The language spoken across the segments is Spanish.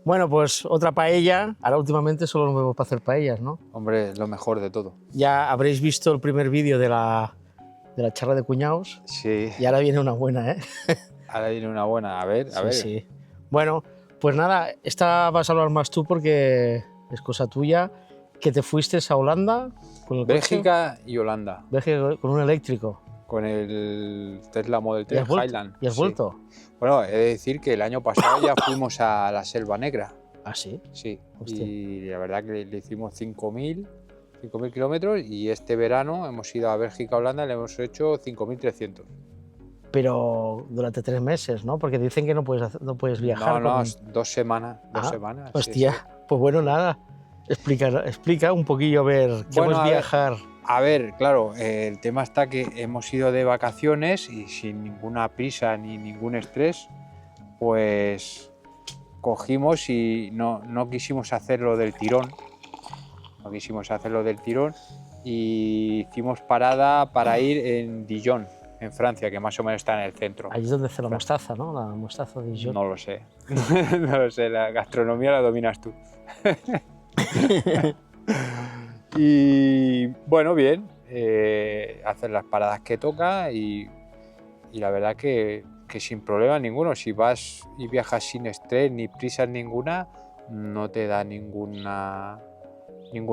Bueno, pues otra paella. Ahora últimamente solo nos vemos para hacer paellas, ¿no? Hombre, lo mejor de todo. Ya habréis visto el primer vídeo de la charla de cuñados. Sí. Y ahora viene una buena, ¿eh? Ahora viene una buena. A ver. Sí. Bueno, pues nada, esta vas a hablar más tú porque es cosa tuya. Que te fuiste a Holanda con el Bélgica coche. y Holanda. Bélgica con un eléctrico. Con el Tesla Model 3 Highland. ¿Y has vuelto? Bueno, he de decir que el año pasado ya fuimos a la Selva Negra. ¿Ah, sí? Sí. Hostia. Y la verdad que le hicimos 5.000 kilómetros y este verano hemos ido a Bélgica, Holanda y le hemos hecho 5.300. Pero durante 3 meses, ¿no? Porque dicen que no puedes viajar. No, 2 semanas. 2 semanas. Hostia, sí. Pues bueno, nada. Explica un poquillo, a ver, ¿qué es viajar? A ver, claro, el tema está que hemos ido de vacaciones y sin ninguna prisa ni ningún estrés, pues cogimos y no quisimos hacerlo del tirón. No quisimos hacerlo del tirón y hicimos parada para ir en Dijon, en Francia, que más o menos está en el centro. Ahí es donde hace la mostaza, ¿no? La mostaza de Dijon. No lo sé. No lo sé, la gastronomía la dominas tú. Y bueno, bien, hacer las paradas que toca y la verdad que sin problema ninguno. Si vas y viajas sin estrés ni prisas ninguna, no te da ningún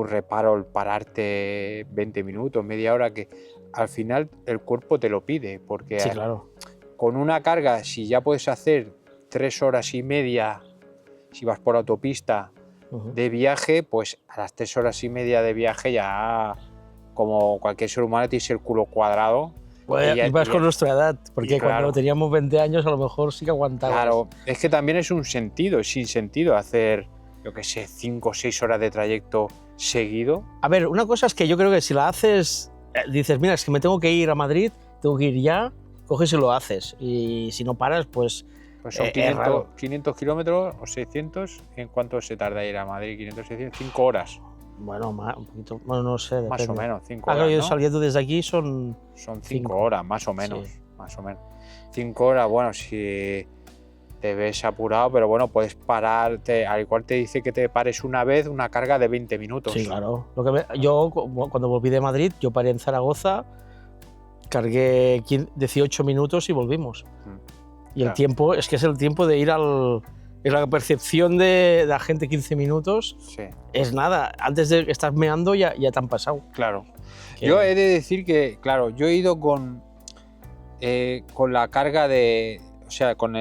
reparo el pararte 20 minutos, media hora, que al final el cuerpo te lo pide, porque sí, claro. Con una carga, si ya puedes hacer 3 horas y media, si vas por autopista, de viaje, pues a las 3 horas y media de viaje ya, como cualquier ser humano, tienes el culo cuadrado. Pues y vas con nuestra edad, porque claro, cuando teníamos 20 años a lo mejor sí que aguantabas. Claro, es que también es sin sentido hacer, yo qué sé, 5 o 6 horas de trayecto seguido. A ver, una cosa es que yo creo que si la haces, dices, mira, es que me tengo que ir a Madrid, tengo que ir ya, coges y lo haces. Y si no paras, pues... Pues son 500 kilómetros o 600. ¿En cuánto se tarda ir a Madrid? 500, 600, 5 horas. Bueno, un poquito, bueno, no sé. Depende. Más o menos, 5 horas. Claro, yo ¿no? Saliendo desde aquí son 5 horas, más o menos. Sí. Más o menos. 5 horas, bueno, si te ves apurado, pero bueno, puedes pararte. Al igual te dice que te pares una vez, una carga de 20 minutos. Sí, claro. Yo, cuando volví de Madrid, yo paré en Zaragoza, cargué 18 minutos y volvimos. Y el tiempo, es que es el tiempo de ir es la percepción de la gente 15 minutos. Sí. Es nada, antes de que estás meando ya te han pasado. Claro. Yo he de decir que, claro, yo he ido con la carga de... O sea, con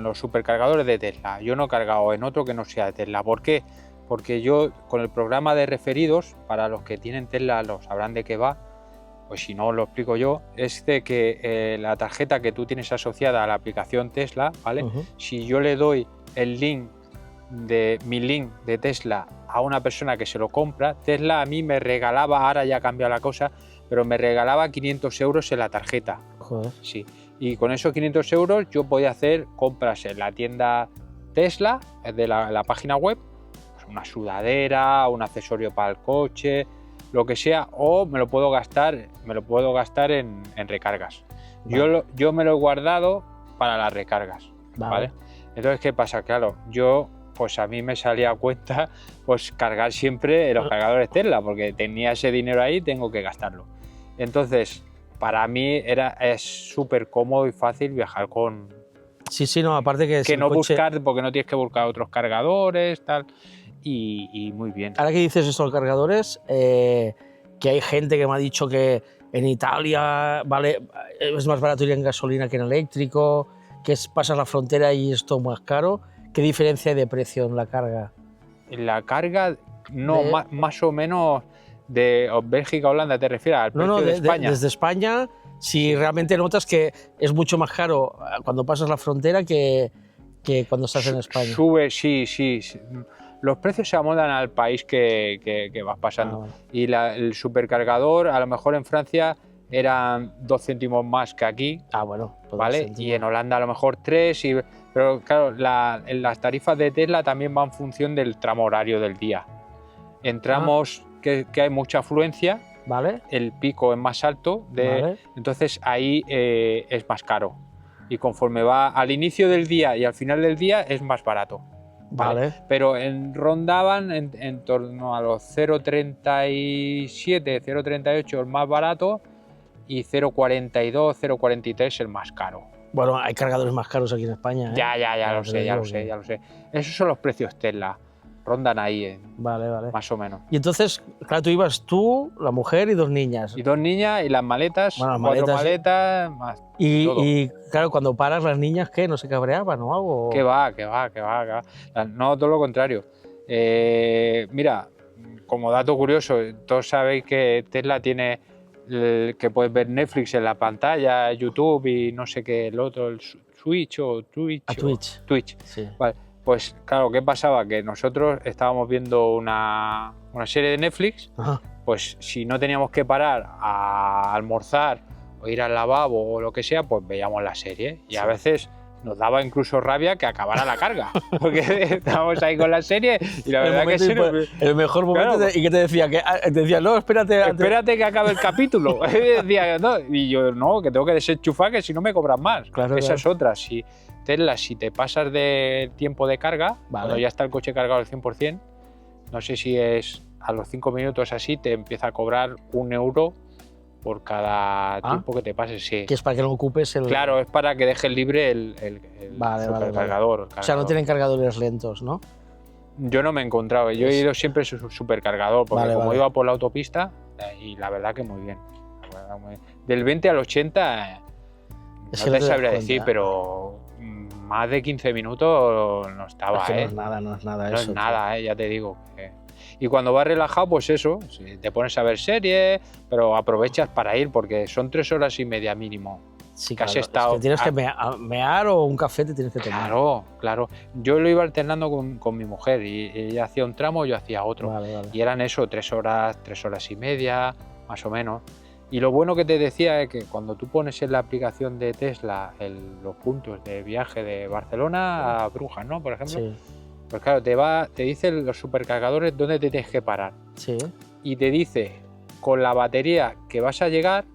los supercargadores de Tesla. Yo no he cargado en otro que no sea de Tesla. ¿Por qué? Porque yo, con el programa de referidos, para los que tienen Tesla lo sabrán de qué va, pues si no lo explico yo, es de que la tarjeta que tú tienes asociada a la aplicación Tesla, ¿vale? Si yo le doy mi link de Tesla a una persona que se lo compra, Tesla a mí me regalaba, ahora ya ha cambiado la cosa, pero me regalaba 500 euros en la tarjeta. Joder. Sí. Y con esos 500 euros yo podía hacer compras en la tienda Tesla, de la página web, pues una sudadera, un accesorio para el coche, lo que sea, o me lo puedo gastar en recargas. Vale. Yo me lo he guardado para las recargas, ¿vale? Entonces, ¿qué pasa? Claro, pues a mí me salía a cuenta pues cargar siempre los cargadores Tesla, porque tenía ese dinero ahí, tengo que gastarlo. Entonces, para mí es súper cómodo y fácil viajar con... Sí, no, aparte que no buscar, porque no tienes que buscar otros cargadores, tal... Y muy bien. Ahora que dices eso de los cargadores, que hay gente que me ha dicho que en Italia es más barato ir en gasolina que en eléctrico, que pasas la frontera y es todo más caro. ¿Qué diferencia hay de precio en la carga? En la carga, más o menos de Bélgica, Holanda, ¿te refieres al precio de España? Desde España, si realmente notas que es mucho más caro cuando pasas la frontera que cuando estás en España. Sube, sí. Los precios se amoldan al país que vas pasando. Bueno. Y el supercargador, a lo mejor en Francia eran 2 céntimos más que aquí. Bueno. ¿Vale? Y en Holanda a lo mejor 3. Pero claro, las tarifas de Tesla también van en función del tramo horario del día. En tramos que hay mucha afluencia, ¿vale? El pico es más alto, ¿vale? Entonces ahí es más caro. Y conforme va al inicio del día y al final del día es más barato. Vale. Pero rondaban en torno a los 0,37, 0,38 el más barato y 0,42, 0,43 el más caro. Bueno, hay cargadores más caros aquí en España, ¿eh? Ya lo sé. Esos son los precios Tesla. Rondan ahí, Vale. más o menos. Y entonces, claro, tú ibas tú, la mujer y 2 niñas. Y 2 niñas y las maletas, Bueno, las 4 maletas, maletas, más todo. Y claro, cuando paras las niñas, ¿qué? ¿No se cabreaban o algo? Que va. No, todo lo contrario. Mira, como dato curioso, todos sabéis que Tesla tiene que puedes ver Netflix en la pantalla, YouTube y no sé qué, el otro, el Switch o Twitch. Twitch. Sí. Vale, pues claro, ¿qué pasaba? Que nosotros estábamos viendo una serie de Netflix, Ajá. pues si no teníamos que parar a almorzar o ir al lavabo o lo que sea, pues veíamos la serie y a veces nos daba incluso rabia que acabara la carga, porque estábamos ahí con la serie y la verdad que sí. El mejor momento, claro. Y que te decía, no, espérate que acabe el capítulo. Decía, no, y yo, no, que tengo que desenchufar, que si no me cobran más. Claro, esa es otra. Si te pasas de tiempo de carga, cuando ya está el coche cargado al 100%, no sé si es a los 5 minutos así, te empieza a cobrar 1 euro por cada tiempo que te pases, sí. Que es para que no ocupes el... Claro, es para que dejes libre el supercargador. O sea, no tienen cargadores lentos, ¿no? Yo no me he encontrado, yo he ido siempre su supercargador, porque iba por la autopista, y la verdad que muy bien. Del 20 al 80, no te sabría decir, pero más de 15 minutos no estaba, es que no es nada no eso. Es nada, ya te digo. Y cuando vas relajado, pues eso, te pones a ver series, pero aprovechas para ir, porque son 3 horas y media mínimo. Sí, claro, estado... es que tienes que mear o un café te tienes que tomar. Claro. Yo lo iba alternando con mi mujer y ella hacía un tramo, yo hacía otro. Vale. Y eran eso, 3 horas y media, más o menos. Y lo bueno que te decía es que cuando tú pones en la aplicación de Tesla los puntos de viaje de Barcelona a Brujas, ¿no? Por ejemplo. Sí. Pues claro, te dice los supercargadores dónde te tienes que parar. Sí. Y te dice con la batería que vas a llegar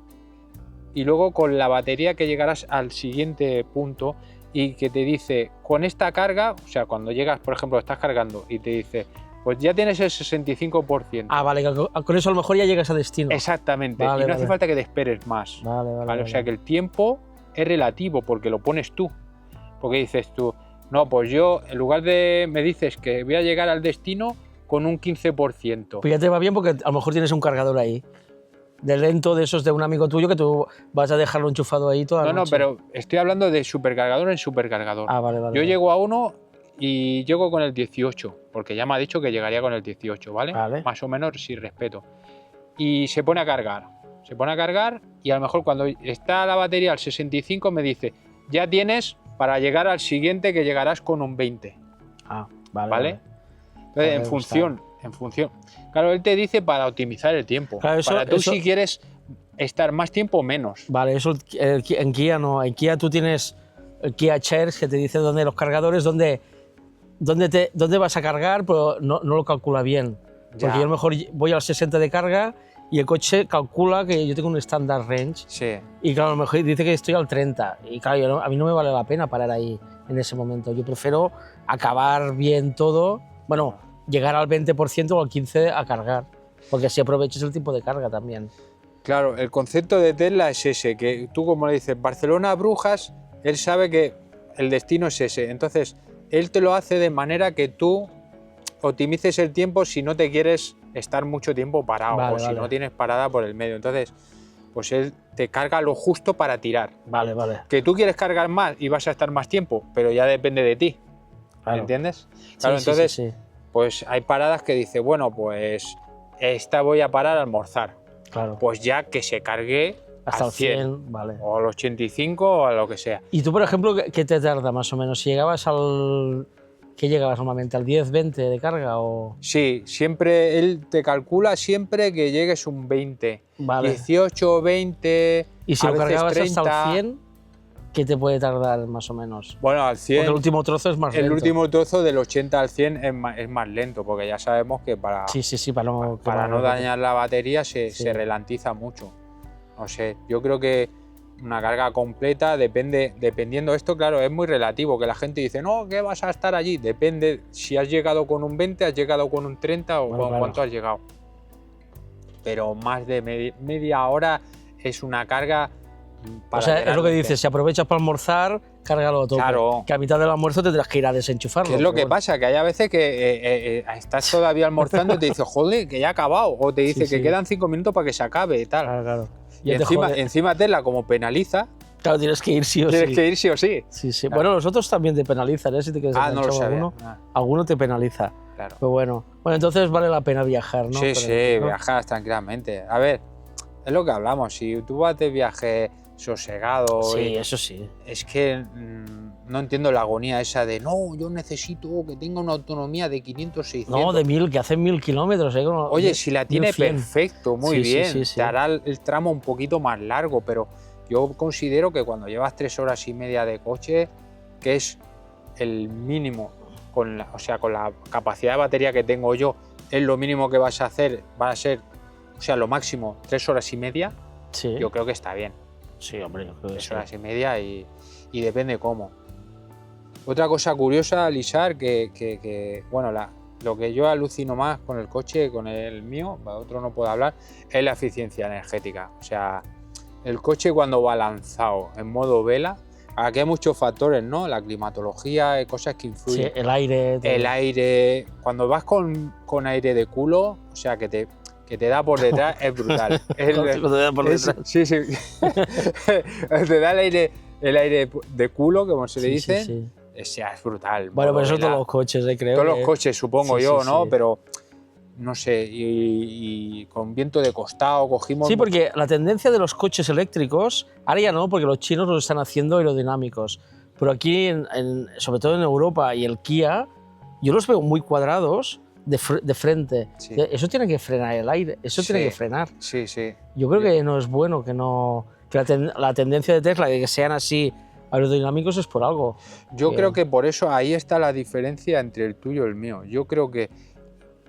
y luego con la batería que llegarás al siguiente punto y que te dice con esta carga, o sea, cuando llegas, por ejemplo, estás cargando y te dice, pues ya tienes el 65%. Ah, vale, con eso a lo mejor ya llegas a destino. Exactamente, y no hace falta que te esperes más. Vale. O sea, que el tiempo es relativo porque lo pones tú. Porque dices tú, no, pues yo, en lugar de, me dices que voy a llegar al destino con un 15%. Pues ya te va bien porque a lo mejor tienes un cargador ahí. De lento, de esos de un amigo tuyo que tú vas a dejarlo enchufado ahí toda la noche. No, pero estoy hablando de supercargador en supercargador. Ah, vale. Yo llego a uno y llego con el 18, porque ya me ha dicho que llegaría con el 18, ¿vale? Más o menos, sí, respeto. Y se pone a cargar. Y a lo mejor cuando está la batería al 65 me dice, ya tienes para llegar al siguiente que llegarás con un 20. Ah, vale. Entonces, en función. Claro, él te dice para optimizar el tiempo. Claro, para tú si quieres estar más tiempo o menos. Vale, eso en Kia no. En Kia tú tienes el Kia Shares que te dice dónde los cargadores, dónde vas a cargar, pero no lo calcula bien. Porque yo a lo mejor voy al 60 de carga y el coche calcula que yo tengo un standard range. Sí. Y claro, a lo mejor dice que estoy al 30. Y claro, a mí no me vale la pena parar ahí en ese momento. Yo prefiero acabar bien todo. Bueno, llegar al 20% o al 15% a cargar. Porque así aprovechas el tiempo de carga también. Claro, el concepto de Tesla es ese, que tú como le dices, Barcelona, Brujas, él sabe que el destino es ese. Entonces, él te lo hace de manera que tú optimices el tiempo si no te quieres estar mucho tiempo parado si no tienes parada por el medio. Entonces, pues él te carga lo justo para tirar. Vale. Que tú quieres cargar más y vas a estar más tiempo, pero ya depende de ti. Claro. ¿Entiendes? Claro, sí, entonces, sí. Pues hay paradas que dice, bueno, pues esta voy a parar a almorzar. Claro. Pues ya que se cargue hasta al el 100, vale. O al 85 o a lo que sea. ¿Y tú, por ejemplo, qué te tarda más o menos? Si llegabas ¿Qué llegabas normalmente? ¿Al 10, 20 de carga? O... Sí, siempre él te calcula siempre que llegues un 20. Vale. 18, 20. ¿Y si a lo veces cargabas 30, hasta el 100? ¿Qué te puede tardar más o menos? Bueno, al 100. Porque el último trozo es más lento. El último trozo del 80 al 100 es más lento, porque ya sabemos que para no dañar la batería se ralentiza mucho. No sé, yo creo que una carga completa, dependiendo esto, claro, es muy relativo, que la gente dice, no, que vas a estar allí, depende si has llegado con un 20, has llegado con un 30 o Bueno, claro. cuánto has llegado. Pero más de media hora es una carga para O sea, es lo que realmente- dices, si aprovechas para almorzar, cárgalo todo. Claro. Que a mitad del almuerzo tendrás que ir a desenchufarlo. ¿Qué es lo pero que bueno. pasa? Que hay a veces que estás todavía almorzando y te dice, joder, que ya ha acabado. O te dice Sí, que sí. quedan 5 minutos para que se acabe y tal. Claro, claro. Y Ya te jode. encima Tesla, como penaliza, Claro, tienes que ir sí o tienes sí. que ir sí o sí. Sí, sí. Claro. Bueno, los otros también te penalizan, ¿eh? Si te quedas Ah, no lo enganchado a sabía. alguno, Ah, alguno te penaliza. claro. Pero bueno. Bueno, entonces vale la pena viajar, ¿no? Sí, Pero, sí, ¿no? viajas tranquilamente. A ver, es lo que hablamos. Si tú vas de viaje sosegado, Sí, eso sí. es que no entiendo la agonía esa de no, yo necesito que tenga una autonomía de 500, 600. No, de 1000, que hacen 1000 kilómetros. ¿eh? Oye, si la tiene 1100. perfecto, muy Sí, sí, bien, sí, sí. te hará el tramo un poquito más largo, pero yo considero que cuando llevas 3 horas y media de coche, que es el mínimo, o sea, con la capacidad de batería que tengo yo, es lo mínimo que vas a hacer, va a ser, o sea, lo máximo 3 horas y media, Sí. yo creo que está bien. Sí, hombre, yo creo que 3 sí. horas y media y depende cómo. Otra cosa curiosa, Lizar, que bueno, lo que yo alucino más con el coche, con el mío, otro no puedo hablar, es la eficiencia energética. O sea, el coche cuando va lanzado en modo vela, aquí hay muchos factores, ¿no? La climatología, hay cosas que Sí, influyen. el aire. todo. El aire, cuando vas con aire de culo, o sea, que te da por detrás, es brutal. Cuando te da por detrás. Sí, sí. Te da el aire de culo, como se le Sí, dice. sí, sí. O sea, es brutal. Bueno, pero eso vela. todos los coches, creo. Todos que- los coches, supongo Sí, yo, sí, ¿no? sí. Pero no sé, y con viento de costado cogimos. Sí, porque la tendencia de los coches eléctricos, ahora ya no, porque los chinos los están haciendo aerodinámicos, pero aquí, sobre todo en Europa y el Kia, yo los veo muy cuadrados de frente. Sí. Eso tiene que frenar el aire, eso tiene Sí. que frenar. Sí, sí. Yo creo que no es bueno que la tendencia de Tesla de que sean así aerodinámicos es por algo. Yo Que- creo que por eso ahí está la diferencia entre el tuyo y el mío. Yo creo que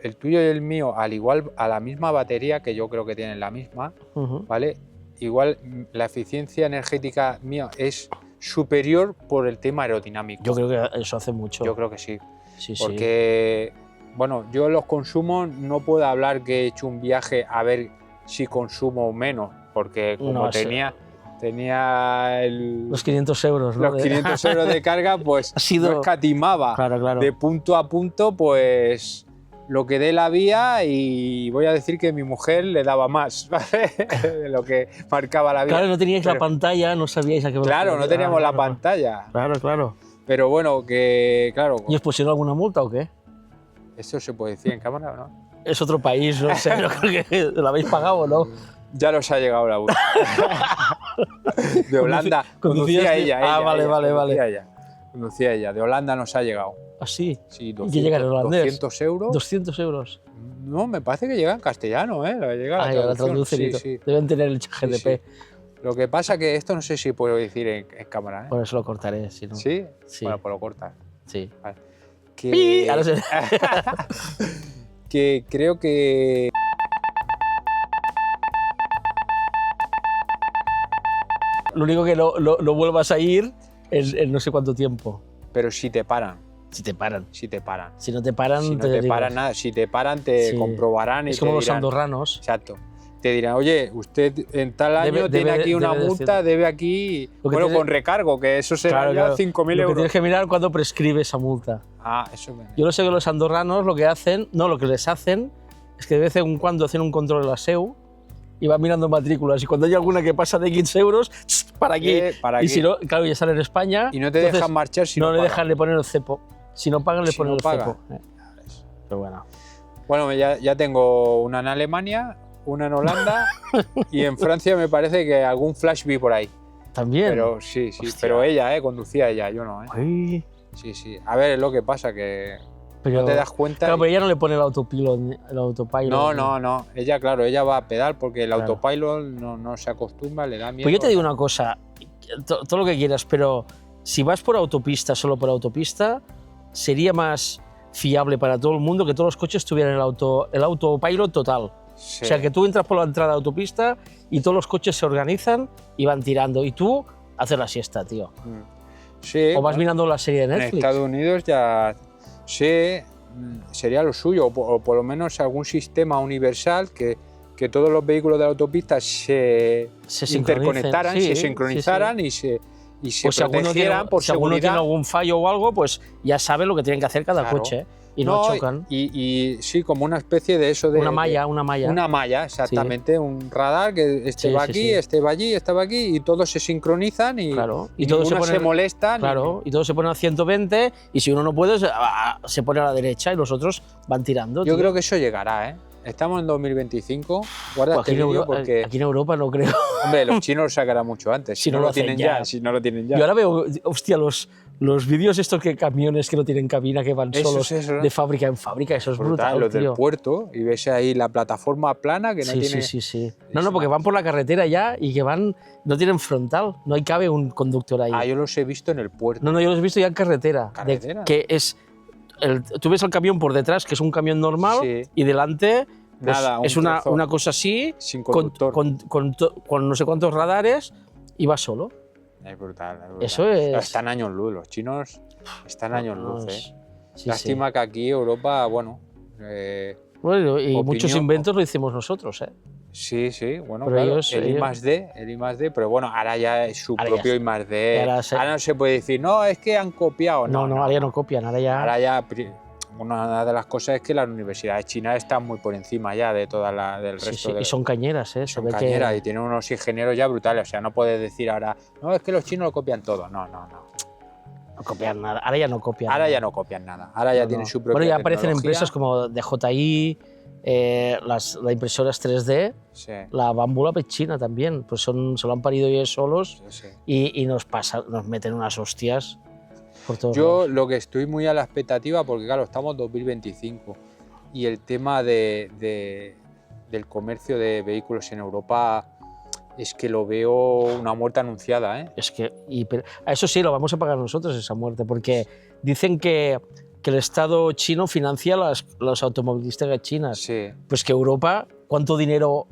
el tuyo y el mío, al igual, a la misma batería, que yo creo que tienen la misma, Ujú. ¿vale? Igual la eficiencia energética mía es superior por el tema aerodinámico. Yo creo que eso hace mucho. Yo creo que sí. Sí, sí. Porque, bueno, yo los consumos no puedo hablar que he hecho un viaje a ver si consumo menos, porque como No, eso- tenía Los 500 euros, ¿no? los 500 euros de carga, pues Ha sido- no escatimaba. Claro, claro. De punto a punto, pues lo que dé la vía, y voy a decir que mi mujer le daba más, ¿vale? De lo que marcaba la vía. Claro, no teníais la Pero- pantalla, no sabíais a qué Claro, no teníamos la pantalla. pantalla. Claro, claro. Pero bueno, que claro, ¿Y os pusieron alguna multa o qué? eso se puede decir en cámara, ¿no? Es otro país, no sé, no creo que lo habéis pagado o no. Ya nos ha llegado la multa. De Holanda. Conducía conducías- ella. Ah, vale, vale, conducía vale. ella. Conducía ella. De Holanda nos ha llegado. Así, Sí, ¿Y qué llega en holandés? 200 euros. 200 euros. No, me parece que llega en castellano, ¿eh? Llega Ah, la ya la traducción. traducen y Sí, todo. sí. Deben tener el chat Sí, GDP. sí. Lo que pasa que esto no sé si puedo decir en cámara, ¿eh? Por eso lo cortaré, si no. ¿Sí? Sí. Bueno, pues lo cortas. Sí. Que... ¡Pi! Ahora se- que creo que... Lo único que no vuelvas a ir en no sé cuánto tiempo. Pero si te paran, Si te paran. si te paran. Si no te paran, Si no te te digo, paran nada, si te paran te Sí. comprobarán y es te como los dirán, andorranos. Exacto. Te dirán, oye, usted en tal año Debe- tiene debe- aquí una debe multa, decir- debe aquí... Lo que Bueno, tiene- con recargo, que eso será Claro, ya claro. 5.000 Lo que euros. tienes que mirar cuando prescribe esa multa. Ah, eso me... Yo lo sé que los andorranos lo que hacen, no, lo que les hacen es que de vez en cuando hacen un control en la SEU y van mirando matrículas. Y cuando hay alguna que pasa de 15 euros, para aquí. para Y aquí. si no, claro, ya sale en España. Y no te entonces dejan marchar si no no le pagas. dejan de poner el cepo. Si no pagan, le Si ponen no el paga. cepo. Pero bueno. Bueno, ya tengo una en Alemania, una en Holanda y en Francia me parece que algún flash vi por ahí. También. Pero sí, Hostia. pero ella, conducía ella, yo no, Ay, Sí, sí. A ver, es lo que pasa, que pero, no te das cuenta. Claro, y- pero ella no le pone el autopilot, el autopilot. No. Ella, claro, ella va a pedal porque el Claro. autopilot no se acostumbra, le da miedo. Pues yo te digo una cosa, todo lo que quieras, pero si vas por autopista, solo por autopista, sería más fiable para todo el mundo que todos los coches tuvieran el autopilot total. Sí. O sea, que tú entras por la entrada de autopista y todos los coches se organizan y van tirando. Y tú haces la siesta, tío. Sí, O vas bueno, mirando la serie de en Netflix. Estados Unidos ya sí, sería lo suyo, o por lo menos algún sistema universal que todos los vehículos de la autopista se interconectaran, sí, se sincronizaran sí. y se Pues si alguno tiene, protegieran por si alguno tiene seguridad. algún fallo o algo, pues ya sabe lo que tienen que hacer cada Claro. coche, ¿eh? Y no chocan. Y sí, como una especie de eso de... Una malla. Una malla, exactamente. Un radar que este Sí, va sí, aquí, sí. este va allí, este va aquí, y todos se sincronizan y, Claro. y todos ninguno se molestan. Claro, y todos se ponen a 120 y si uno no puede, se pone a la derecha y los otros van tirando. Yo tío. creo que eso llegará, ¿eh? Estamos en 2025, guarda Pues este vídeo porque, aquí en Europa no creo. hombre, los chinos lo sacarán mucho antes, Si no lo hacen tienen ya. si no lo tienen ya. Yo ahora veo, hostia, los vídeos estos que camiones que no tienen cabina, que van Eso solos es eso, ¿no? de fábrica en fábrica, eso es brutal, Los tío. del puerto, y ves ahí la plataforma plana que no Sí, tiene... sí. No, porque van por la carretera ya y que van, no tienen frontal, no hay cabe un conductor ahí. Ah, yo los he visto en el puerto. No, yo los he visto ya en carretera. ¿Carretera? Que es, tú ves el camión por detrás, que es un camión normal, Sí. y delante pues, Nada, un es una trozo cosa así, sin con, conductor. con no sé cuántos radares, y va solo. Es brutal. Eso es... Están años luz, los chinos están años luz, ¿eh? Sí, Lástima que aquí Europa, bueno... Bueno, y opinión, muchos inventos lo hicimos nosotros, ¿eh? Sí, bueno, Pero claro, ellos- el I+D, pero bueno, ahora ya es su Ahora propio ya I+D. ahora No se puede decir, no, es que han copiado. No, ahora ya no copian, ahora ya... Ahora ya, una de las cosas es que las universidades chinas están muy por encima ya de del Sí, resto de... y son cañeras, ¿eh? Se son ve cañeras y tienen unos ingenieros ya brutales, o sea, no puedes decir ahora, no, es que los chinos lo copian todo, no. no copian nada, ahora ya no copian Ahora nada. ya no copian nada, ahora ya tienen su propia Bueno, ya aparecen tecnología. empresas como DJI, las impresoras 3D, Sí, la Bambu es china también, pues se lo han parido ellos solos sí. y nos meten unas hostias por todos Yo lados. lo que estoy muy a la expectativa, porque claro, estamos en 2025 y el tema del comercio de vehículos en Europa es que lo veo una muerte anunciada, ¿eh? Es que, a eso sí, lo vamos a pagar nosotros esa muerte, porque dicen que el Estado chino financia las automovilísticas chinas. Sí. Pues que Europa, ¿cuánto dinero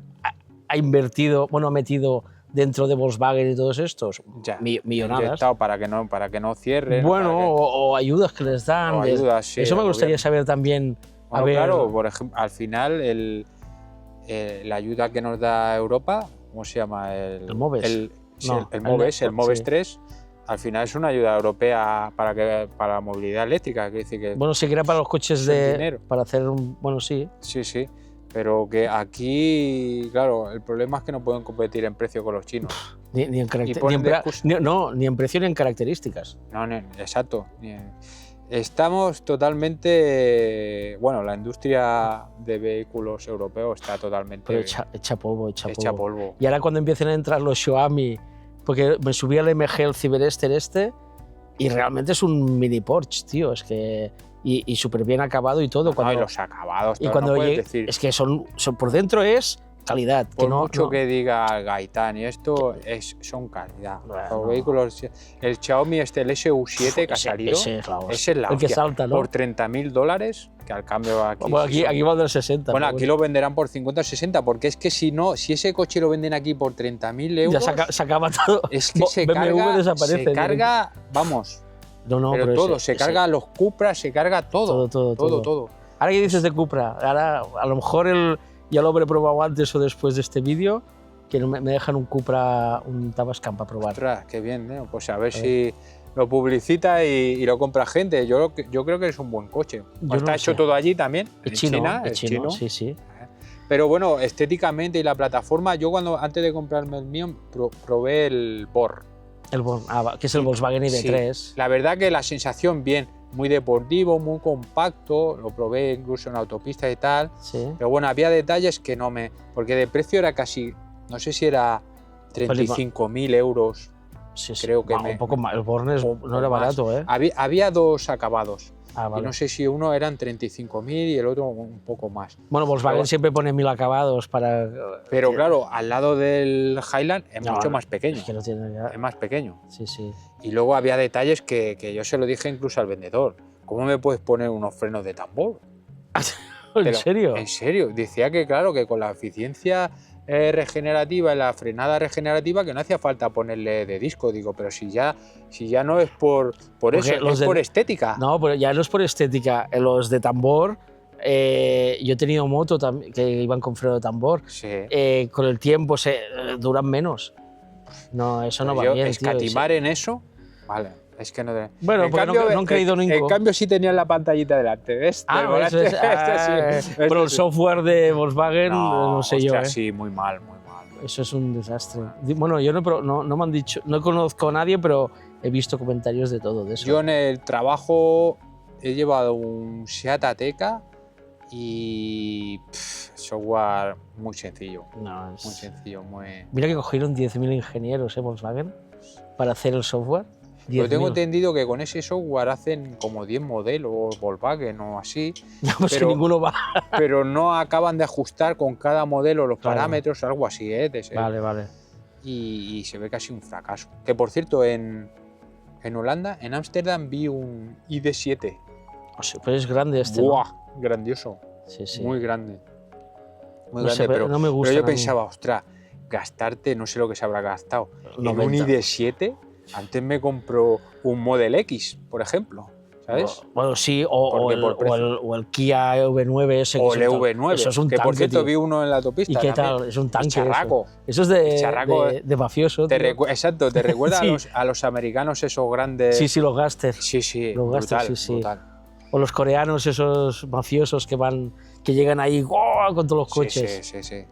ha invertido, bueno, ha metido dentro de Volkswagen y todos estos? Ya, Millonadas. inyectado para que no cierren. Bueno, para que- o ayudas que les dan. o ayudas, sí, eso me al gustaría gobierno. saber también. A Bueno, ver, claro, por ejemplo, al final la ayuda que nos da Europa, ¿cómo se llama? El MOVES. El No, MOVES, el MOVES sí. 3, al final es una ayuda europea para la movilidad eléctrica, que dice que Bueno, sí que era para los coches Eso es dinero. para hacer un. Bueno, sí. sí, pero que aquí, claro, el problema es que no pueden competir en precio con los chinos. Ni en, ponen de excusa. ni en precio ni en características. No, exacto. Estamos totalmente, bueno, la industria de vehículos europeos está totalmente Pero echa polvo. hecha polvo. Y ahora cuando empiecen a entrar los Xiaomi, porque me subí al MG, el Cyberester y realmente es un mini Porsche, tío. Es que. Y súper bien acabado y todo. No, y los acabados, y todo, cuando no puedes llegue, decir. es que son por dentro es calidad. Por que no, mucho no- que diga Gaitán y esto, son calidad. Bueno, Los vehículos, el Xiaomi el SU7 que ha salido, ese es la hostia. ese es la El que hostia. salta, ¿no? Por $30.000, que al cambio aquí... Bueno, sí aquí son- valdrá 60. Bueno, pero aquí lo venderán por 50 o 60, porque es que si ese coche lo venden aquí por 30.000 euros, ya se acaba todo. es que se BMW desaparece. se carga, vamos, No, pero todo, ese- se carga los Cupra, se carga todo. todo. Ahora que dices de Cupra, ahora a lo mejor ya lo habré probado antes o después de este vídeo, que me dejan un Cupra, un Tabascan para probar. Ostras, qué bien, ¿eh? Pues a ver si lo publicita y lo compra gente. Yo creo que es un buen coche. Yo Está no hecho sé. todo allí también, en Es chino, China, es es chino, chino. sí. Pero bueno, estéticamente y la plataforma, yo antes de comprarme el mío, probé el BOR. Que es el Volkswagen ID3. Sí, la verdad que la sensación bien, muy deportivo, muy compacto, lo probé incluso en autopista y tal, Sí. pero bueno, había detalles que no me... Porque de precio era casi, no sé si era 35.000 euros. Sí. Creo que un poco más. El Born no era más. barato, ¿eh? Había dos acabados. Vale. Y no sé si uno eran 35.000 y el otro un poco más. Bueno, Volkswagen Pero- siempre pone 1000 acabados para... Pero claro, al lado del Highland es No, mucho no, más pequeño. Es que no tiene ya... Es más pequeño. Sí. Y luego había detalles que yo se lo dije incluso al vendedor. ¿Cómo me puedes poner unos frenos de tambor? ¿En serio? En serio. Decía que, claro, que con la eficiencia regenerativa y la frenada regenerativa, que no hacía falta ponerle de disco. Digo, pero si ya no es por eso, es por estética. No, pero ya no es por estética. Los de tambor, yo he tenido moto que iban con freno de tambor. Sí. Con el tiempo duran menos. No, eso no va bien, escatimar en eso, vale. Es que no. Bueno, en porque cambio, no han creído nunca. En cambio, sí tenían la pantallita delante. ¿Ves? Eso es. Pero el software de Volkswagen, no sé yo. Sí, muy mal, muy mal. Eso es un desastre. Bueno, yo no me han dicho, no conozco a nadie, pero he visto comentarios de todo de eso. Yo en el trabajo he llevado un Seat Ateca y software muy sencillo. No, muy sencillo, Mira que cogieron 10.000 ingenieros, Volkswagen, para hacer el software. Yo tengo entendido que con ese software hacen como 10 modelos Volkswagen o así, No, pues pero, que ninguno va. Pero no acaban de ajustar con cada modelo los parámetros, algo así, Vale. Y se ve casi un fracaso. Que por cierto, en Holanda, en Ámsterdam, vi un ID7. O sea, pues es grande este. ¡Buah! ¿No? Grandioso. Sí. Muy grande. Muy no grande, sé, pero no me gusta. Pero yo pensaba, ostras, gastarte, no sé lo que se habrá gastado. 90. En un ID7, antes me compró un Model X, por ejemplo. ¿Sabes? Bueno, sí, o el Kia EV9 ese. O el EV9, eso es un que tanque, por cierto tío. vi uno en la autopista. ¿Y qué también. tal? Es un tanque. Charraco. Eso es de mafioso. Exacto, te recuerda Sí. a los americanos esos grandes. Sí, los Gaster. Sí, los brutal, Gaster, sí. brutal. O los coreanos, esos mafiosos que llegan ahí con todos los coches. Sí.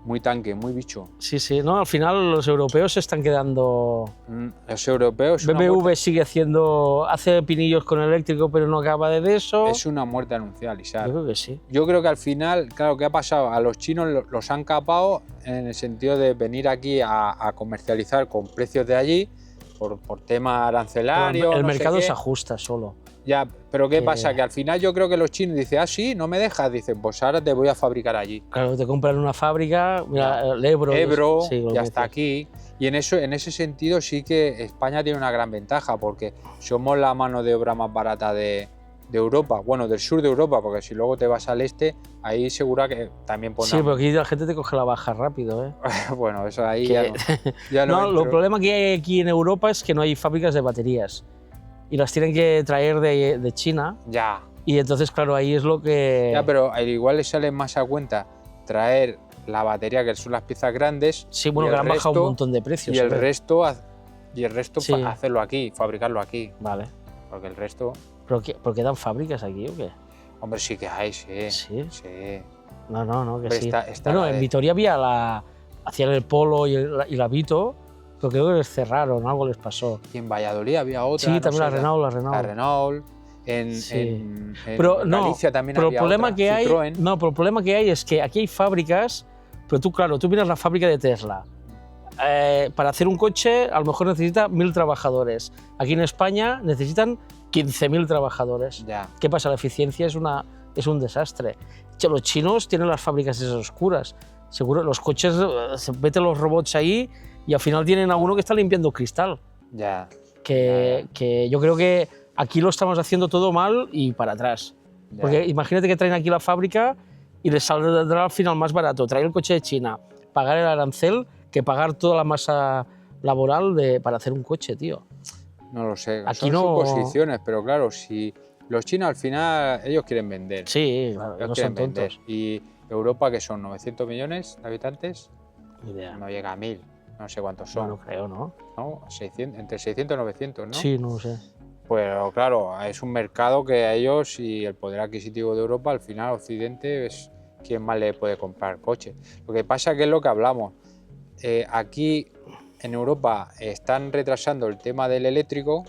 Muy tanque, muy bicho. Sí, no, al final los europeos se están quedando. Los europeos. BMW sigue hace pinillos con eléctrico, pero no acaba de eso. Es una muerte anunciada, Lizar. Yo creo que sí. Yo creo que al final, claro, ¿qué ha pasado? A los chinos los han capado en el sentido de venir aquí a comercializar con precios de allí por tema arancelario. El mercado se ajusta solo. Ya, pero ¿qué pasa? Que al final yo creo que los chinos dicen, sí, no me dejas. Dicen, pues ahora te voy a fabricar allí. Claro, te compran una fábrica, mira, el Ebro sí, ya está aquí. Y en ese sentido sí que España tiene una gran ventaja, porque somos la mano de obra más barata de Europa, bueno, del sur de Europa, porque si luego te vas al este, ahí segura que también pondrán. Sí, pero aquí la gente te coge la baja rápido, ¿eh? Bueno, eso ahí ya no. No, el problema que hay aquí en Europa es que no hay fábricas de baterías. Y las tienen que traer de China. Ya. Y entonces, claro, ahí es lo que... Ya, pero igual les sale más a cuenta traer la batería, que son las piezas grandes. Sí, bueno, que han bajado un montón de precios. Y el resto sí. hacerlo aquí, fabricarlo aquí. Vale. Porque el resto... ¿Por qué dan fábricas aquí o qué? Hombre, sí que hay, sí. ¿Sí? Sí. No, que sí. Bueno, en Vitoria hacían el Polo y la Vito, pero creo que les cerraron, algo les pasó. Y en Valladolid había otra. Sí, también la Renault. La Renault. En Galicia también pero había el problema otra, que hay, Citroën. No, pero el problema que hay es que aquí hay fábricas, pero tú miras la fábrica de Tesla. Para hacer un coche a lo mejor necesita 1.000 trabajadores. Aquí en España necesitan 15.000 trabajadores. Ya. ¿Qué pasa? La eficiencia es un desastre. Los chinos tienen las fábricas esas oscuras. Seguro los coches se meten los robots ahí y al final tienen a uno que está limpiando cristal. Ya. Que yo creo que aquí lo estamos haciendo todo mal y para atrás. Ya. Porque imagínate que traen aquí la fábrica y les saldrá al final más barato traer el coche de China, pagar el arancel, que pagar toda la masa laboral para hacer un coche, tío. No lo sé, aquí son suposiciones, pero claro, si los chinos al final, ellos quieren vender. Sí, claro, ellos no quieren son tontos. vender. Y Europa, que son 900 millones de habitantes, Ni idea. no llega a 1.000, no sé cuántos son. No creo, ¿no? ¿No? Entre 600 y 900, ¿no? Sí, no lo sé. Pues claro, es un mercado que a ellos y el poder adquisitivo de Europa, al final Occidente es quien más le puede comprar coche. Lo que pasa que es lo que hablamos. Aquí en Europa están retrasando el tema del eléctrico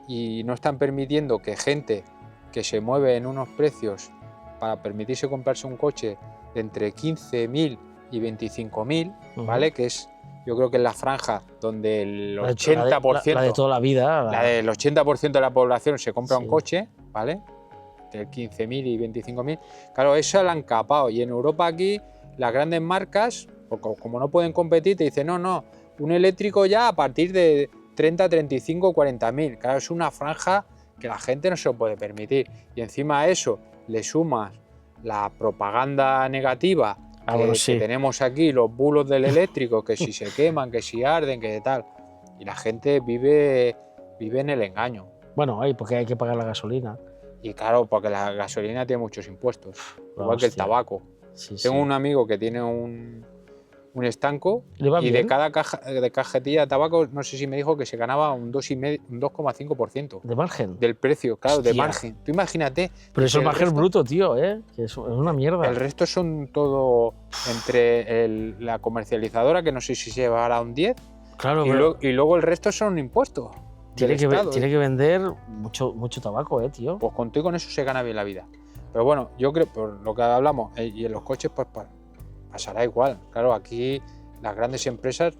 y no están permitiendo que gente que se mueve en unos precios para permitirse comprarse un coche de entre 15.000 y 25.000, ¿vale? Que es, yo creo que es la franja donde el 80%... La de toda la vida. La del 80% de la población se compra un coche, ¿vale? De 15.000 y 25.000. Claro, eso la han capado. Y en Europa aquí, las grandes marcas, como no pueden competir, te dicen, no, un eléctrico ya a partir de 30, 35, 40.000. Claro, es una franja que la gente no se lo puede permitir. Y encima a eso le sumas la propaganda negativa Bueno, sí. que tenemos aquí, los bulos del eléctrico, que si se queman, que si arden, que tal. Y la gente vive en el engaño. Bueno, porque hay que pagar la gasolina. Y claro, porque la gasolina tiene muchos impuestos, igual que el Hostia. tabaco. Sí, Tengo sí. un amigo que tiene un estanco ¿Le va y de bien? cada cajetilla de tabaco, no sé si me dijo que se ganaba un 2,5% ¿De margen? del precio, claro, de Hostia. margen. Tú imagínate. Pero eso es el margen resto- bruto, tío, ¿eh? Que es una mierda. El resto son todo entre la comercializadora, que no sé si se llevará un 10, Claro, y, pero y luego el resto son impuestos. tiene del Estado, que vender mucho tabaco, tío. Pues con todo y con eso se gana bien la vida. Pero bueno, yo creo, por lo que hablamos, y en los coches, pues pasará igual. Claro, aquí las grandes empresas,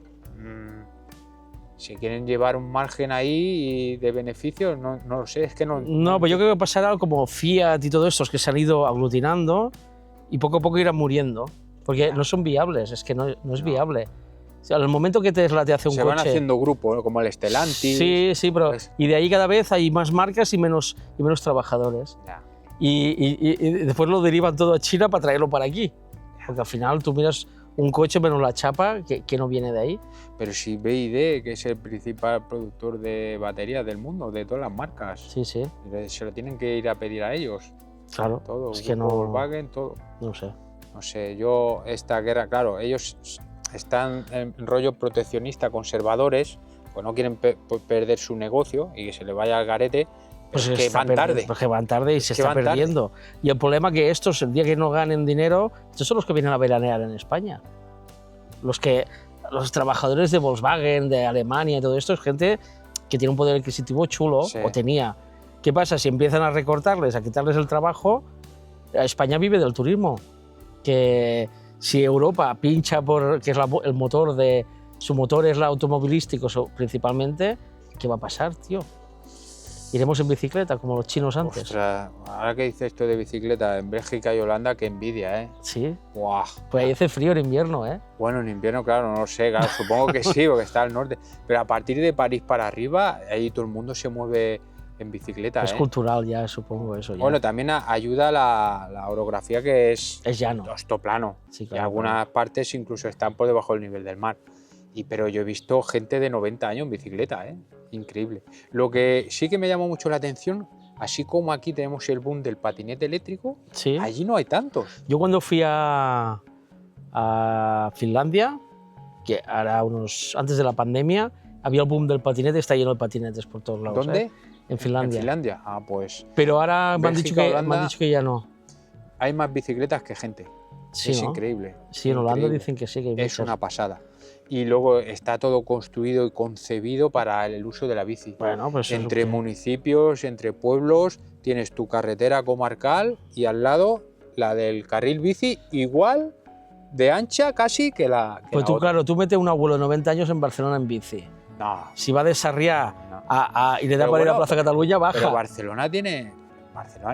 si quieren llevar un margen ahí de beneficios, no lo sé, es que no... No, pues yo creo que pasará algo como Fiat y todo estos que se han ido aglutinando y poco a poco irán muriendo. Porque no son viables, es que no es viable. O sea, al momento que Tesla te hace un se coche... van haciendo grupos, ¿no? Como el Stellantis. Sí, pero... pues- Y de ahí cada vez hay más marcas y menos trabajadores. Ya. Y después lo derivan todo a China para traerlo para aquí. Porque al final tú miras un coche menos la chapa, que no viene de ahí. Pero si BYD, que es el principal productor de baterías del mundo, de todas las marcas, Sí, se lo tienen que ir a pedir a ellos. claro. Todo, Es que Grupo no... Volkswagen, todo. No sé. No sé, yo esta guerra, claro, ellos están en rollo proteccionista, conservadores, pues no quieren perder su negocio y que se le vaya al garete, Pues es que está van tarde. Porque van tarde y se que está van tarde. perdiendo. Y el problema es que estos, el día que no ganen dinero, estos son los que vienen a veranear en España. Los trabajadores de Volkswagen, de Alemania y todo esto, es gente que tiene un poder adquisitivo chulo, Sí. o tenía. ¿Qué pasa? Si empiezan a recortarles, a quitarles el trabajo, España vive del turismo. Que si Europa pincha que es el motor de... Su motor es el automovilístico principalmente, ¿qué va a pasar, tío? Iremos en bicicleta, como los chinos antes. Ostras, ahora que dices esto de bicicleta, en Bélgica y Holanda, qué envidia, ¿eh? Sí, Buah. pues ahí hace frío en invierno, ¿eh? Bueno, en invierno, claro, no lo sé, claro, supongo que sí, porque está al norte. Pero a partir de París para arriba, ahí todo el mundo se mueve en bicicleta, Es ¿eh? cultural ya, supongo eso. Ya. Bueno, también ayuda la orografía, que es Es llano. plano. Sí, Y claro, algunas partes incluso están por debajo del nivel del mar. Pero yo he visto gente de 90 años en bicicleta, ¿eh? Increíble. Lo que sí que me llamó mucho la atención, así como aquí tenemos el boom del patinete eléctrico, Sí. allí no hay tantos. Yo cuando fui a Finlandia, que antes de la pandemia, había el boom del patinete, está lleno de patinetes por todos lados. ¿Dónde? ¿eh? En Finlandia. En Finlandia. Ah, pues Pero ahora me han Bélgica, dicho Holanda. que ya no. hay más bicicletas que gente. Sí, es ¿no? increíble. Sí, en Holanda increíble. dicen que sí, que hay Es muchas. una pasada. Y luego está todo construido y concebido para el uso de la bici. Bueno, pues eso es Entre lo que- municipios, entre pueblos, tienes tu carretera comarcal y al lado la del carril bici, igual de ancha casi que la Pues la tú, otra. claro, tú metes a un abuelo de 90 años en Barcelona en bici. No, Si va de Sarriá no. y le da Pero para ir a bueno, Plaza Cataluña, baja. Pero Barcelona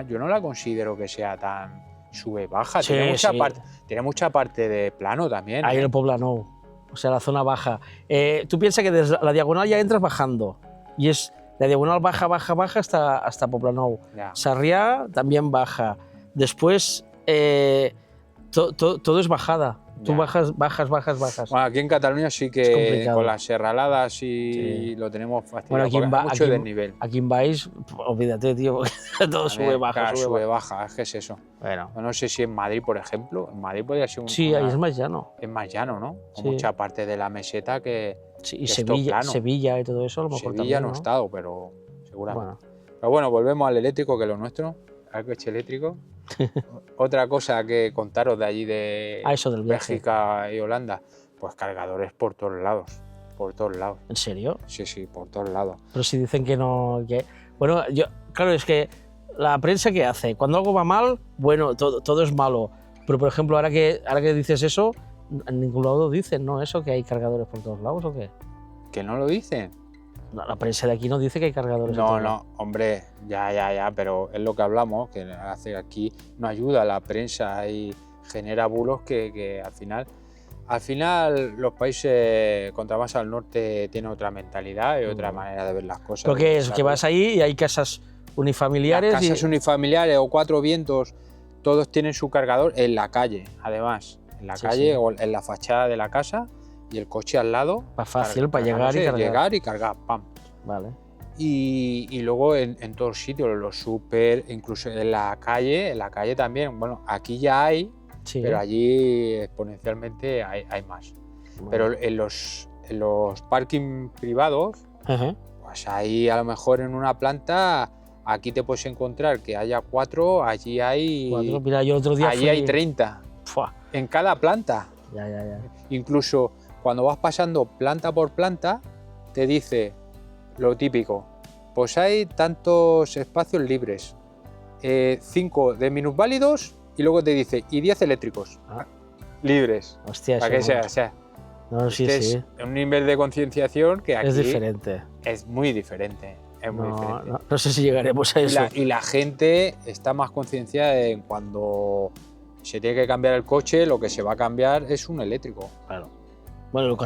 yo no la considero que sea tan sube-baja. Sí, Tiene mucha parte de plano también. Ahí en ¿eh? el Poblenou, o sea, la zona baja. Tú piensas que desde la diagonal ya entras bajando. Y es la diagonal baja hasta Poblenou. Ya. Sarriá también baja. Después, todo es bajada. Tú Ya. bajas. Bueno, aquí en Cataluña sí Es que complicado. con las serraladas y Sí. lo tenemos fastidiado. Bueno, aquí porque en hay mucho desnivel. Aquí en Baix, olvídate, tío, porque todo sube, baja, Claro, sube, baja. baja, es que es eso. Bueno, No sé si en Madrid, por ejemplo, en Madrid podría ser sí, ahí es más llano. es más llano, ¿no? Con Sí. mucha parte de la meseta que Sí, y es todo plano. Sevilla y todo eso, a lo mejor Sevilla también, no ¿no? ha estado, pero seguramente. Bueno, Pero bueno, volvemos al eléctrico, que es lo nuestro, al coche eléctrico. Otra cosa que contaros de allí de eso del viaje. Bélgica y Holanda, pues cargadores por todos lados, por todos lados. ¿En serio? Sí, por todos lados. Pero si dicen que no... Bueno, claro, es que la prensa, ¿qué hace? Cuando algo va mal, bueno, todo es malo. Pero, por ejemplo, ahora que dices eso, en ningún lado dicen, ¿no? Eso, que hay cargadores por todos lados, ¿o qué? ¿Que no lo dicen? No, la prensa de aquí no dice que hay cargadores en No, todos lados. no, hombre, ya, pero es lo que hablamos, que hace aquí no ayuda a la prensa y genera bulos que al final los países contra más al norte tienen otra mentalidad y otra manera de ver las cosas. ¿Pero qué es? ¿sabes? Que vas ahí y hay casas unifamiliares Las casas unifamiliares o cuatro vientos, todos tienen su cargador en la calle, además. En la Sí, calle sí. o en la fachada de la casa y el coche al lado. Más fácil para llegar y cargándose, cargar. Llegar y cargar, pam. Vale. Y luego en todos los sitios, los súper, incluso en la calle también. Bueno, aquí ya hay, Sí. pero allí exponencialmente hay más. Bueno. Pero en los parking privados, Ajá. pues ahí a lo mejor en una planta, aquí te puedes encontrar que haya 4, allí hay, 4. Mira, yo otro día allí hay 30. Fua. En cada planta. Ya. Incluso cuando vas pasando planta por planta, te dice lo típico, pues hay tantos espacios libres, 5 de minusválidos y luego te dice, y 10 eléctricos Ah. libres. Hostia, Para que eso no. sea. No, sí, Este sí. es un nivel de concienciación que aquí Es diferente. es muy diferente. Es muy diferente. No sé si llegaremos a eso. Y la gente está más concienciada en cuando se tiene que cambiar el coche, lo que se va a cambiar es un eléctrico. Claro. Bueno, lo que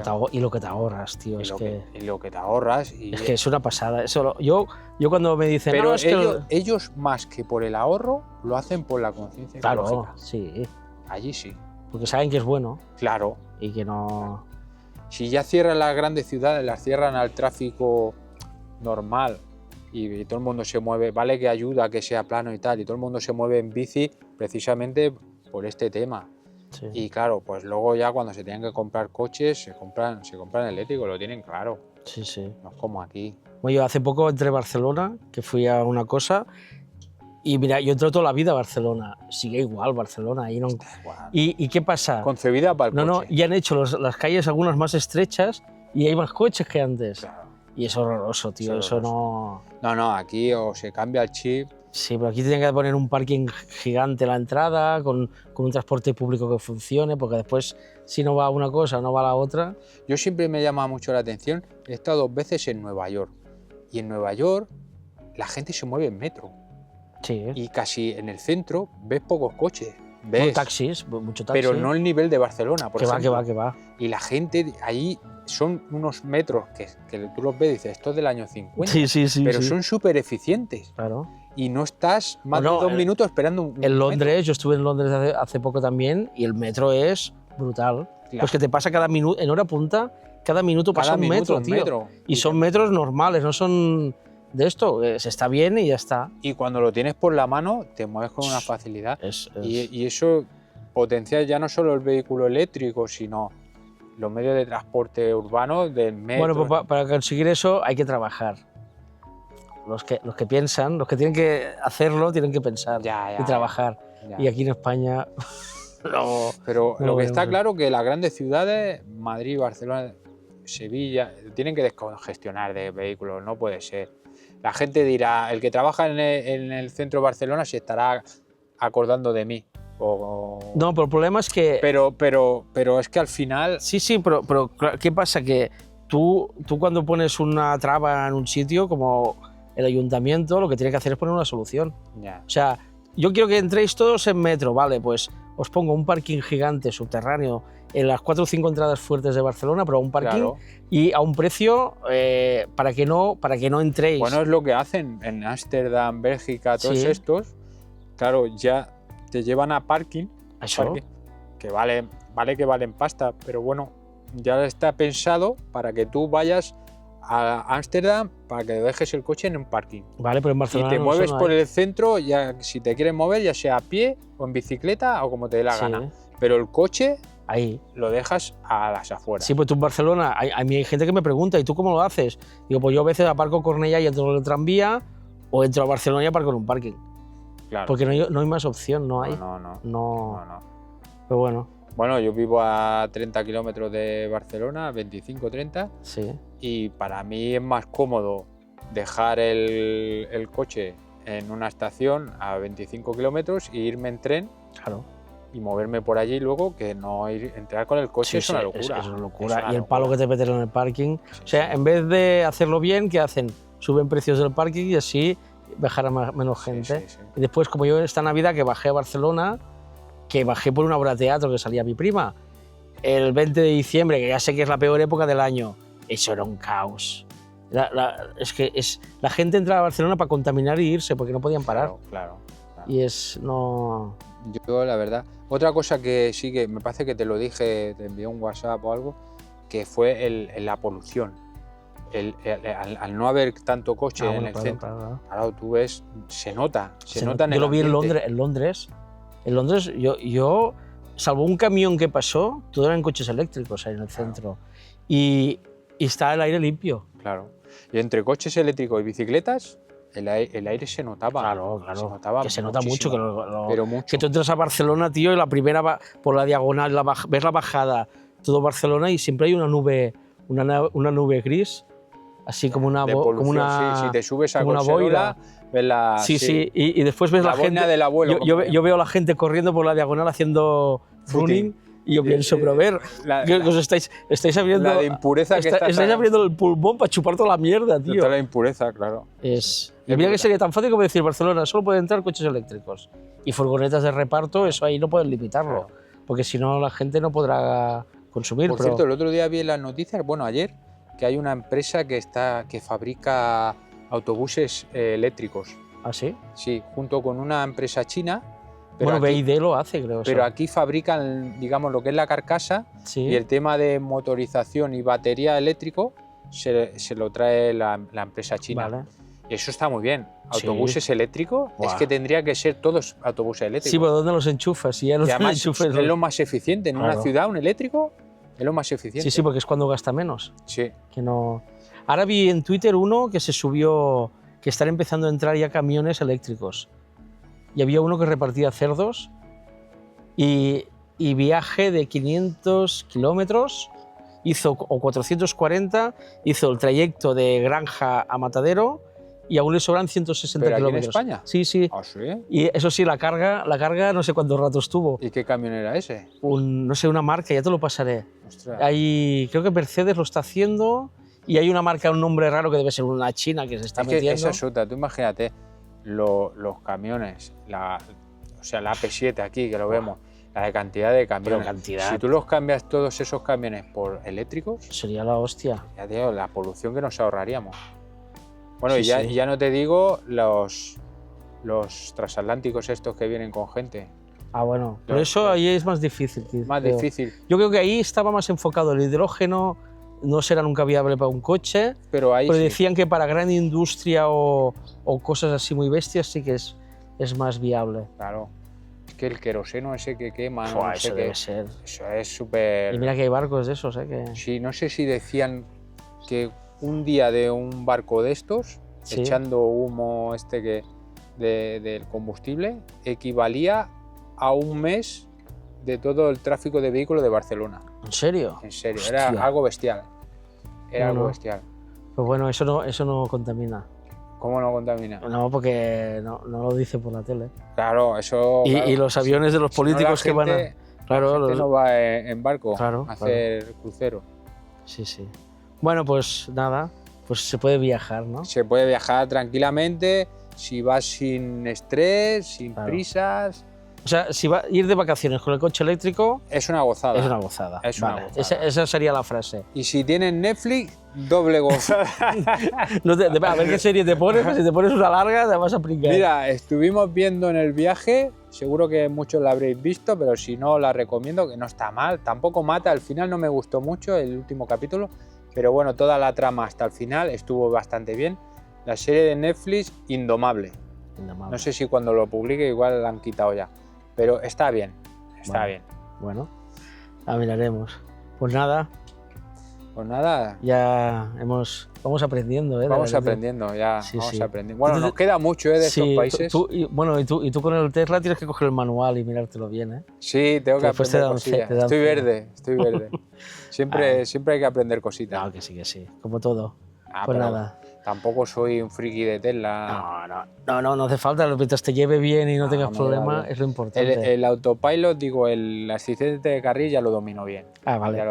te ahorras, tío. Y Es lo que, y lo que te ahorras. Y es que es una pasada. Eso yo cuando me dicen, pero no, es que ellos, más que por el ahorro, lo hacen por la conciencia claro, ecológica. sí. Allí sí. Porque saben que es bueno Claro. y que no. Si ya cierran las grandes ciudades, las cierran al tráfico normal y todo el mundo se mueve, vale que ayuda a que sea plano y tal, y todo el mundo se mueve en bici precisamente por este tema. Sí. Y claro, pues luego ya cuando se tienen que comprar coches, se compran eléctricos, lo tienen claro. Sí. No es como aquí. Bueno, yo hace poco entré a Barcelona, que fui a una cosa, y mira, yo entré toda la vida a Barcelona. Sigue igual Barcelona. Ahí no... ¿Y qué pasa? Concebida para el No, coche. y han hecho las calles algunas más estrechas y hay más coches que antes. Claro. Y es horroroso, tío. Es Eso no... No, aquí o se cambia el chip. Sí, pero aquí tienen que poner un parking gigante a la entrada, con un transporte público que funcione, porque después, si no va una cosa, no va la otra. Yo siempre me llama mucho la atención, he estado 2 veces en Nueva York. Y en Nueva York la gente se mueve en metro. Sí. Y casi en el centro ves pocos coches. Bueno, Ves, taxis, mucho taxi. pero no el nivel de Barcelona, por ejemplo. Que va. Y la gente ahí son unos metros que tú los ves y dices, esto es del año 50. Sí. Pero son súper eficientes. Claro. Y no estás más Bueno, de 2 minutos esperando un En metro. Londres, yo estuve en Londres hace poco también, y el metro es brutal. Claro. Pues que te pasa cada minuto, en hora punta, cada minuto pasa Cada un minuto metro, un tío. metro. Y son metros normales, no son de esto. Se está bien y ya está. Y cuando lo tienes por la mano, te mueves con una facilidad. Y eso potencia ya no solo el vehículo eléctrico, sino los medios de transporte urbano del metro. Bueno, pues para conseguir eso hay que trabajar. Los que piensan, los que tienen que hacerlo, tienen que pensar Ya, y trabajar. ya. Y aquí en España no. Pero no lo que vemos. está claro que las grandes ciudades, Madrid, Barcelona, Sevilla, tienen que descongestionar de vehículos, no puede ser. La gente dirá, el que trabaja en el centro de Barcelona se estará acordando de mí. No, pero el problema es que... Pero es que al final... Sí, pero ¿qué pasa? Que tú cuando pones una traba en un sitio, como el ayuntamiento, lo que tiene que hacer es poner una solución. Ya. O sea, yo quiero que entréis todos en metro, vale, pues os pongo un parking gigante subterráneo en las 4 o 5 entradas fuertes de Barcelona, pero a un parking Claro. y a un precio para que no entréis. Bueno, es lo que hacen en Ámsterdam, Bélgica, todos Sí. estos. Claro, ya te llevan a parking, Eso. que valen pasta, pero bueno, ya está pensado para que tú vayas a Ámsterdam para que dejes el coche en un parking. Vale, pero en Y Barcelona te no, mueves eso no por hay. el centro, ya si te quieres mover, ya sea a pie o en bicicleta o como te dé la Sí, gana. Pero el coche ahí. lo dejas a las afueras. Sí, pues tú en Barcelona, a mí hay gente que me pregunta, ¿y tú cómo lo haces? Digo, pues yo a veces aparco Cornellá y entro en el tranvía, o entro a Barcelona y aparco en un parking. Claro. Porque no hay más opción, no hay. No. Pero bueno, Bueno, yo vivo a 30 kilómetros de Barcelona, 25-30, sí. y para mí es más cómodo dejar el coche en una estación a 25 kilómetros e irme en tren Claro. y moverme por allí luego que no entrar con el coche. Es una locura. Es una locura. Es una Y el palo que locura. te meten en el parking. Sí, O sea, sí. en vez de hacerlo bien, ¿qué hacen? Suben precios del parking y así bajará menos Sí, gente. sí, sí. Y después, como yo esta Navidad que bajé a Barcelona, que bajé por una obra de teatro que salía mi prima, el 20 de diciembre, que ya sé que es la peor época del año, eso era un caos. La gente entraba a Barcelona para contaminar y irse porque no podían parar. Claro. Y es no... Yo, la verdad, otra cosa que sí que me parece que te lo dije, te envié un WhatsApp o algo, que fue la polución. Al no haber tanto coche en el centro, claro, tú ves, se nota en el ambiente. Yo lo vi en Londres. En Londres, yo salvo un camión que pasó, todo eran coches eléctricos ahí en el centro. Y está el aire limpio. Claro. Y entre coches eléctricos y bicicletas, el aire se notaba. Claro. Se notaba que se nota muchísimo, mucho. pero mucho. Que tú entras a Barcelona, tío, y la primera por la diagonal, ves la bajada, todo Barcelona, y siempre hay una nube gris, así como una... Sí, si te subes a Collserola, ves la... Sí. Y después ves la gente... del abuelo. Yo veo a la gente corriendo por la diagonal haciendo running. Y yo pienso, pero ver, que os estáis abriendo... La de impureza que estáis abriendo el pulmón para chupar toda la mierda, tío. Toda la impureza, claro. Y mira que sería tan fácil como decir, Barcelona solo pueden entrar coches eléctricos. Y furgonetas de reparto, eso ahí no pueden limitarlo. Claro. Porque si no, la gente no podrá consumir. Por cierto, el otro día vi en las noticias, bueno, ayer, que hay una empresa que fabrica autobuses eléctricos. ¿Ah, sí? Sí, junto con una empresa china. Bueno, BYD lo hace, creo. Pero aquí fabrican, digamos, lo que es la carcasa, y el tema de motorización y batería eléctrico se lo trae la empresa china. Vale. Y eso está muy bien. Autobuses eléctricos, es que tendría que ser todos autobuses eléctricos. Sí, pero ¿dónde los enchufas? Y además es lo más eficiente. En una ciudad, un eléctrico es lo más eficiente. Sí, porque es cuando gasta menos. Sí. Que no... Ahora vi en Twitter uno que se subió, que están empezando a entrar ya camiones eléctricos. Y había uno que repartía cerdos y viaje de 500 kilómetros, o 440, hizo el trayecto de granja a matadero y aún le sobran 160 ¿Pero kilómetros. ¿Aquí en España? Sí. ¿Ah, sí? Y eso sí, la carga no sé cuántos ratos tuvo. ¿Y qué camión era ese? No sé, una marca, ya te lo pasaré. Ostras. Creo que Mercedes lo está haciendo y hay una marca, un nombre raro que debe ser una china que se está metiendo. Esa es otra, tú imagínate. Los camiones, o sea, la AP7 aquí, que lo vemos, la de cantidad de camiones. Si tú los cambias todos esos camiones por eléctricos, sería la hostia. Ya te digo, la polución que nos ahorraríamos. Bueno, sí, y ya no te digo los transatlánticos estos que vienen con gente. Ah, bueno, pero eso ahí es más difícil. Difícil. Yo creo que ahí estaba más enfocado el hidrógeno. No será nunca viable para un coche, pero decían que para gran industria o cosas así muy bestias sí que es más viable. Claro, es que el queroseno ese que queman, no sé debe ser. Eso es súper... Y mira que hay barcos de esos, que... Sí, no sé si decían que un día de un barco de estos, echando humo del combustible, equivalía a un mes de todo el tráfico de vehículos de Barcelona. ¿En serio? En serio, hostia. Era algo bestial. Algo bestial. Pues bueno, eso no contamina. ¿Cómo no contamina? No, porque no lo dice por la tele. Claro, eso... Y los aviones de los políticos que van a... Claro, la gente no va en barco a hacer crucero. Sí. Bueno, pues nada, pues se puede viajar, ¿no? Se puede viajar tranquilamente, si vas sin estrés, sin prisas... O sea, si va a ir de vacaciones con el coche eléctrico... Es una gozada. Es una gozada. Una gozada. Esa sería la frase. Y si tienes Netflix, doble gozada. A ver qué serie te pones, si te pones una larga te vas a pringar. Mira, estuvimos viendo en el viaje, seguro que muchos la habréis visto, pero si no la recomiendo, que no está mal, tampoco mata, al final no me gustó mucho el último capítulo, pero bueno, toda la trama hasta el final estuvo bastante bien. La serie de Netflix, Indomable. No sé si cuando lo publique igual la han quitado ya. Pero está bien, bien. Bueno, la miraremos. Pues nada. Ya vamos aprendiendo, Vamos aprendiendo. Bueno, nos queda mucho de estos países. Y tú con el Tesla tienes que coger el manual y mirártelo bien, ¿eh? Sí, tengo que aprender cosillas. Estoy verde. Siempre hay que aprender cositas. No, que sí, como todo. Pues nada. Tampoco soy un friki de Tesla. No hace falta. Mientras te lleve bien y no tengas problema, es lo importante. El autopilot, digo, el asistente de carril ya lo domino bien. Ah, vale.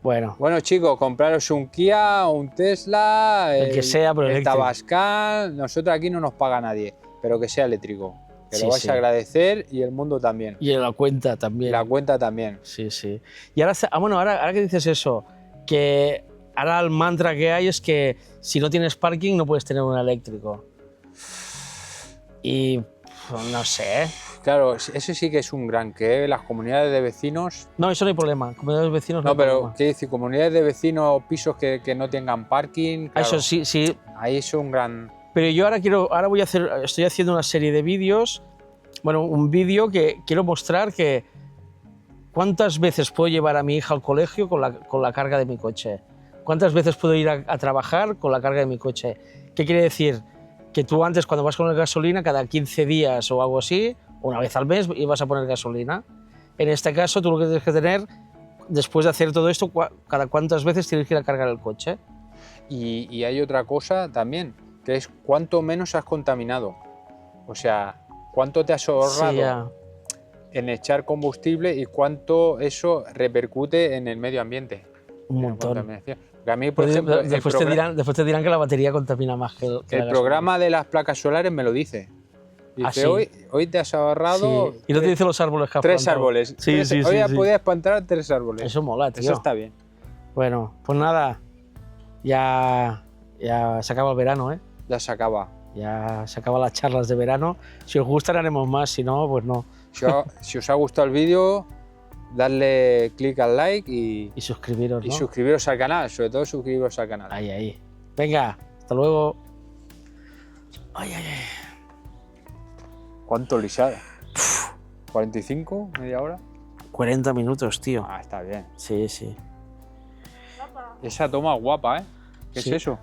Bueno, chicos, compraros un Kia, un Tesla, el que sea, pero el Tabascal. Nosotros aquí no nos paga nadie, pero que sea eléctrico. Que lo vais a agradecer y el mundo también. Y la cuenta también. Sí. Y ahora que dices eso, que ahora el mantra que hay es que si no tienes parking no puedes tener un eléctrico. Y pues, no sé. Claro, ese sí que es un gran que las comunidades de vecinos. No, eso no hay problema. Comunidades de vecinos no No, hay pero problema. quiero decir, comunidades de vecinos, pisos que no tengan parking. Claro, Eso sí, sí. ahí es un gran. Pero yo ahora estoy haciendo una serie de vídeos, bueno, un vídeo que quiero mostrar que cuántas veces puedo llevar a mi hija al colegio con la carga de mi coche, cuántas veces puedo ir a trabajar con la carga de mi coche. ¿Qué quiere decir? Que tú antes cuando vas con la gasolina cada 15 días o algo así, una vez al mes ibas a poner gasolina. En este caso tú lo que tienes que tener, después de hacer todo esto, cada cuántas veces tienes que ir a cargar el coche. Y hay otra cosa también, que es cuánto menos has contaminado. O sea, cuánto te has ahorrado Sí, ya. en echar combustible y cuánto eso repercute en el medio ambiente. Un en la montón. contaminación. Porque a mí, por Pues ejemplo, después te dirán que la batería contamina más que la el gasolina. programa de las placas solares me lo dice. Dice, sí. hoy te has ahorrado Sí. Y no te dice los árboles que has 3 plantado. árboles. Sí, sí, hoy sí, ya sí. podías plantar 3 árboles. Eso mola, tío. Eso está bien. Bueno, pues nada, ya se acaba el verano, ¿eh? Ya se acaba. Ya se acaban las charlas de verano. Si os gustan haremos más, si no, pues no. Si os ha gustado el vídeo, darle clic al like y suscribiros, ¿no? suscribiros al canal, sobre todo suscribiros al canal. Ahí, ahí. Venga, hasta luego. Ay, ay, ay. ¿Cuánto lisada? ¿45? ¿Media hora? 40 minutos, tío. Ah, está bien. Sí, sí. Esa toma guapa, ¿eh? ¿Qué Sí. es eso?